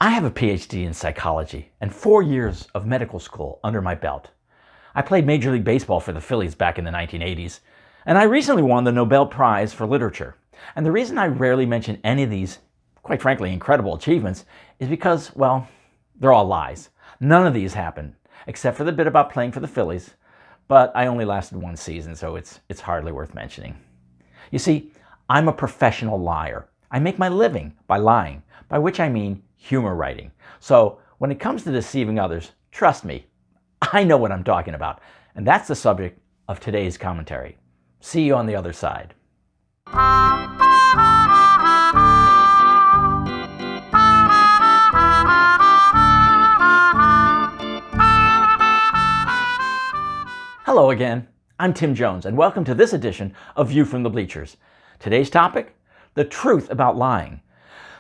I have a PhD in psychology and 4 years of medical school under my belt. I played Major League Baseball for the Phillies back in the 1980s, and I recently won the Nobel Prize for Literature. And the reason I rarely mention any of these, quite frankly, incredible achievements is because, well, they're all lies. None of these happened, except for the bit about playing for the Phillies, but I only lasted one season, so it's hardly worth mentioning. You see, I'm a professional liar. I make my living by lying, by which I mean humor writing. So when it comes to deceiving others, trust me, I know what I'm talking about. And that's the subject of today's commentary. See you on the other side. Hello again. I'm Tim Jones, and welcome to this edition of View from the Bleachers. Today's topic, the truth about lying.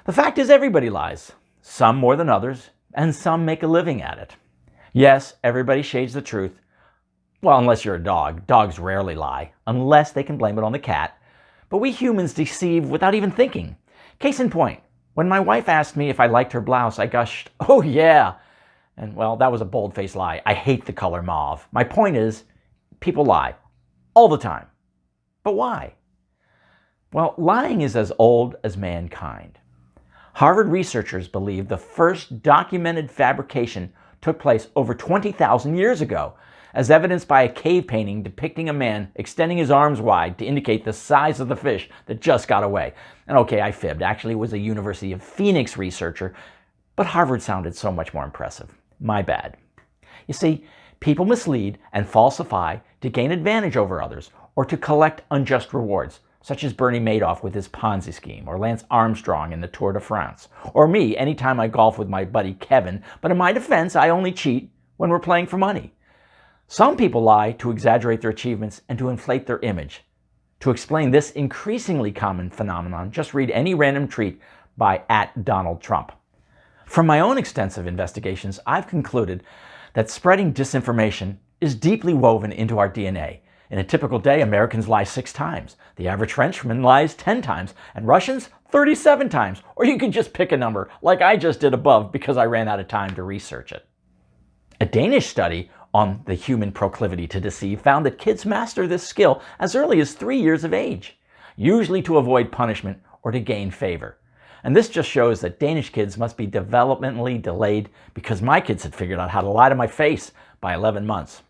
The fact is everybody lies. Some more than others, and some make a living at it. Yes, everybody shades the truth. Well, unless you're a dog. Dogs rarely lie, unless they can blame it on the cat. But we humans deceive without even thinking. Case in point, when my wife asked me if I liked her blouse, I gushed, "Oh yeah!" And well, that was a bold-faced lie. I hate the color mauve. My point is, people lie. All the time. But why? Well, lying is as old as mankind. Harvard researchers believe the first documented fabrication took place over 20,000 years ago, as evidenced by a cave painting depicting a man extending his arms wide to indicate the size of the fish that just got away. And okay, I fibbed. Actually, it was a University of Phoenix researcher, but Harvard sounded so much more impressive. My bad. You see, people mislead and falsify to gain advantage over others or to collect unjust rewards, such as Bernie Madoff with his Ponzi scheme, or Lance Armstrong in the Tour de France, or me anytime I golf with my buddy Kevin, but in my defense, I only cheat when we're playing for money. Some people lie to exaggerate their achievements and to inflate their image. To explain this increasingly common phenomenon, just read any random tweet by @DonaldTrump. From my own extensive investigations, I've concluded that spreading disinformation is deeply woven into our DNA. In a typical day, Americans lie 6 times. The average Frenchman lies 10 times, and Russians 37 times. Or you can just pick a number, like I just did above because I ran out of time to research it. A Danish study on the human proclivity to deceive found that kids master this skill as early as 3 years of age, usually to avoid punishment or to gain favor. And this just shows that Danish kids must be developmentally delayed because my kids had figured out how to lie to my face by 11 months.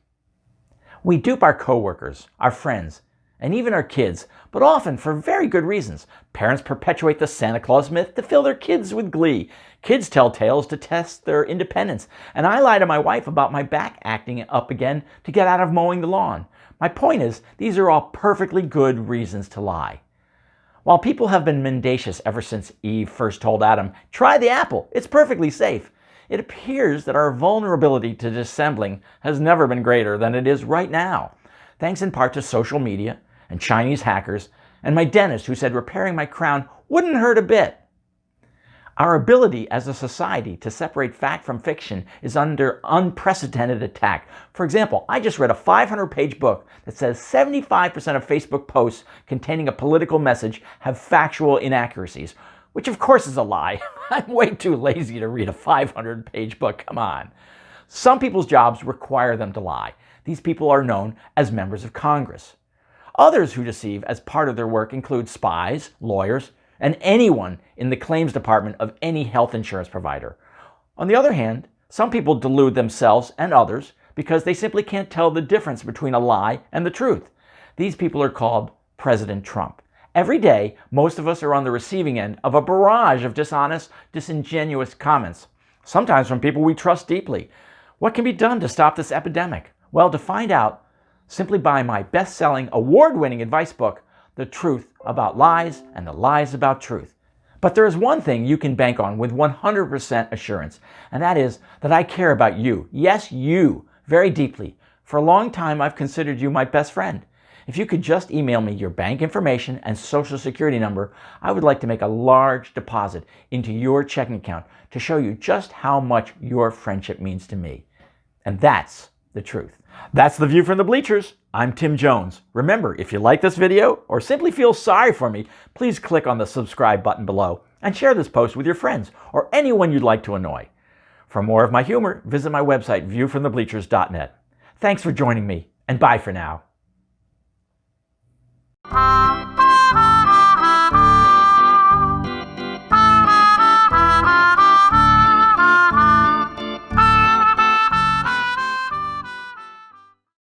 We dupe our coworkers, our friends, and even our kids, but often for very good reasons. Parents perpetuate the Santa Claus myth to fill their kids with glee. Kids tell tales to test their independence. And I lie to my wife about my back acting up again to get out of mowing the lawn. My point is, these are all perfectly good reasons to lie. While people have been mendacious ever since Eve first told Adam, "Try the apple, it's perfectly safe," it appears that our vulnerability to dissembling has never been greater than it is right now, thanks in part to social media and Chinese hackers and my dentist who said repairing my crown wouldn't hurt a bit. Our ability as a society to separate fact from fiction is under unprecedented attack. For example, I just read a 500-page book that says 75% of Facebook posts containing a political message have factual inaccuracies, which of course is a lie. I'm way too lazy to read a 500-page book, come on. Some people's jobs require them to lie. These people are known as members of Congress. Others who deceive as part of their work include spies, lawyers, and anyone in the claims department of any health insurance provider. On the other hand, some people delude themselves and others because they simply can't tell the difference between a lie and the truth. These people are called President Trump. Every day, most of us are on the receiving end of a barrage of dishonest, disingenuous comments, sometimes from people we trust deeply. What can be done to stop this epidemic? Well, to find out, simply buy my best-selling, award-winning advice book, The Truth About Lies and the Lies About Truth. But there is one thing you can bank on with 100% assurance, and that is that I care about you. Yes, you, very deeply. For a long time, I've considered you my best friend. If you could just email me your bank information and social security number, I would like to make a large deposit into your checking account to show you just how much your friendship means to me. And that's the truth. That's the View from the Bleachers. I'm Tim Jones. Remember, if you like this video or simply feel sorry for me, please click on the subscribe button below and share this post with your friends or anyone you'd like to annoy. For more of my humor, visit my website, viewfromthebleachers.net. Thanks for joining me, and bye for now.